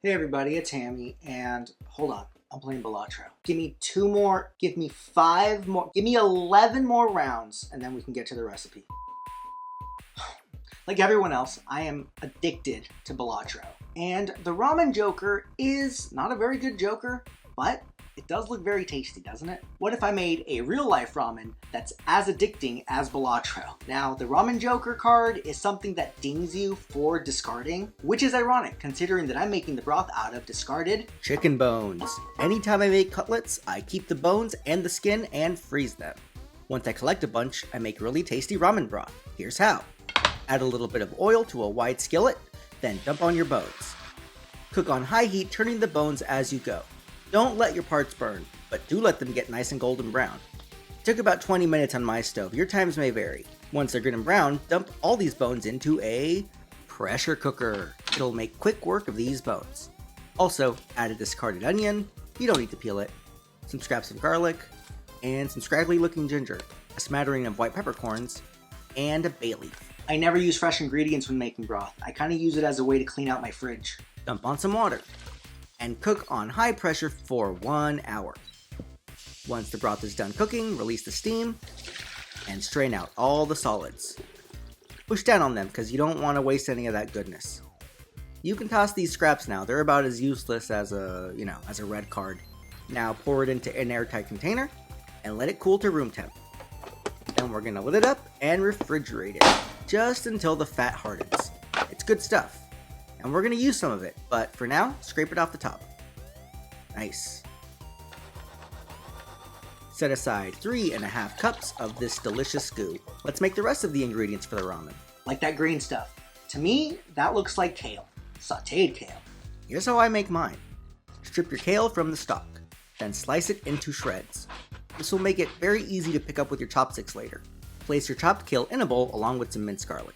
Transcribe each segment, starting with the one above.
Hey everybody, it's Hammy, and hold on, I'm playing Balatro. Give me 2 more, give me 5 more, give me 11 more rounds, and then we can get to the recipe. Like everyone else, I am addicted to Balatro. And the Ramen Joker is not a very good Joker, but it does look very tasty, doesn't it? What if I made a real-life ramen that's as addicting as Balatro? Now, the Ramen Joker card is something that dings you for discarding, which is ironic considering that I'm making the broth out of discarded chicken bones. Anytime I make cutlets, I keep the bones and the skin and freeze them. Once I collect a bunch, I make really tasty ramen broth. Here's how. Add a little bit of oil to a wide skillet, then dump on your bones. Cook on high heat, turning the bones as you go. Don't let your parts burn, but do let them get nice and golden brown. It took about 20 minutes on my stove, your times may vary. Once they're good and brown, dump all these bones into a pressure cooker. It'll make quick work of these bones. Also, add a discarded onion, you don't need to peel it, some scraps of garlic, and some scraggly looking ginger, a smattering of white peppercorns, and a bay leaf. I never use fresh ingredients when making broth. I kind of use it as a way to clean out my fridge. Dump on some water, and cook on high pressure for 1 hour. Once the broth is done cooking, release the steam, and strain out all the solids. Push down on them because you don't want to waste any of that goodness. You can toss these scraps now, they're about as useless as a red card. Now pour it into an airtight container, and let it cool to room temp. Then we're gonna lid it up and refrigerate it, just until the fat hardens. It's good stuff. And we're going to use some of it, but for now, scrape it off the top. Nice. Set aside 3.5 cups of this delicious goo. Let's make the rest of the ingredients for the ramen. Like that green stuff. To me, that looks like kale. Sauteed kale. Here's how I make mine. Strip your kale from the stalk, then slice it into shreds. This will make it very easy to pick up with your chopsticks later. Place your chopped kale in a bowl along with some minced garlic.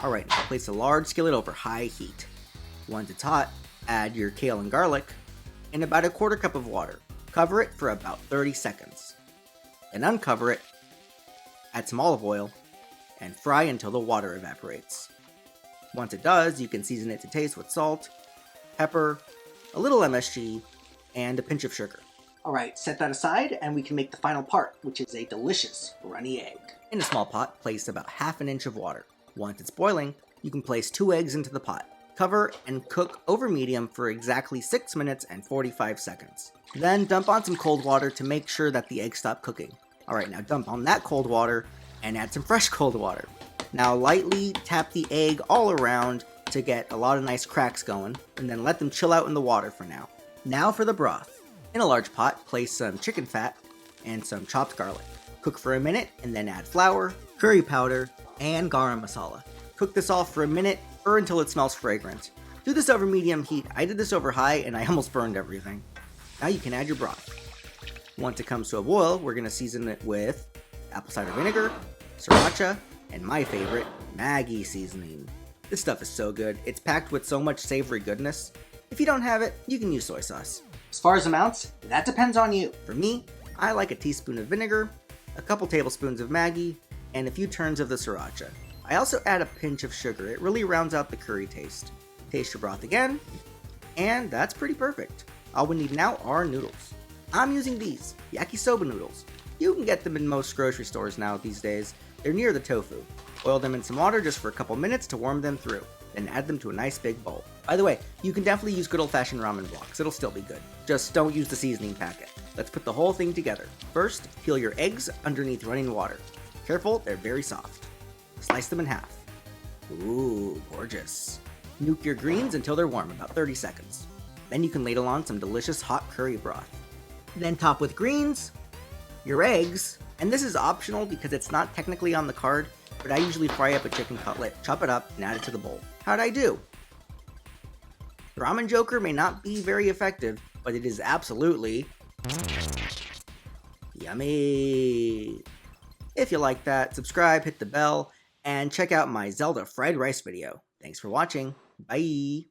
Alright, now place a large skillet over high heat. Once it's hot, add your kale and garlic, and about 1/4 cup of water. Cover it for about 30 seconds. Then uncover it, add some olive oil, and fry until the water evaporates. Once it does, you can season it to taste with salt, pepper, a little MSG, and a pinch of sugar. Alright, set that aside and we can make the final part, which is a delicious runny egg. In a small pot, place about 1/2 inch of water. Once it's boiling, you can place 2 eggs into the pot. Cover and cook over medium for exactly 6 minutes and 45 seconds. Then dump on some cold water to make sure that the eggs stop cooking. Alright, now dump on that cold water and add some fresh cold water. Now lightly tap the egg all around to get a lot of nice cracks going, and then let them chill out in the water for now. Now for the broth. In a large pot, place some chicken fat and some chopped garlic. Cook for a minute and then add flour, curry powder, and garam masala. Cook this all for a minute or until it smells fragrant. Do this over medium heat. I did this over high and I almost burned everything. Now you can add your broth. Once it comes to a boil, we're going to season it with apple cider vinegar, Sriracha, and my favorite, Maggi seasoning. This stuff is so good. It's packed with so much savory goodness. If you don't have it, you can use soy sauce. As far as amounts, that depends on you. For me, I like a teaspoon of vinegar, a couple tablespoons of Maggi, and a few turns of the Sriracha. I also add a pinch of sugar. It really rounds out the curry taste. Taste your broth again, and that's pretty perfect. All we need now are noodles. I'm using these, yakisoba noodles. You can get them in most grocery stores now these days. They're near the tofu. Boil them in some water just for a couple minutes to warm them through, then add them to a nice big bowl. By the way, you can definitely use good old-fashioned ramen blocks. It'll still be good. Just don't use the seasoning packet. Let's put the whole thing together. First, peel your eggs underneath running water. Careful, they're very soft. Slice them in half. Ooh, gorgeous. Nuke your greens until they're warm, about 30 seconds. Then you can ladle on some delicious hot curry broth. Then top with greens, your eggs, and this is optional because it's not technically on the card, but I usually fry up a chicken cutlet, chop it up, and add it to the bowl. How'd I do? The Ramen Joker may not be very effective, but it is absolutely yummy. If you like that, subscribe, hit the bell, and check out my Zelda fried rice video. Thanks for watching. Bye!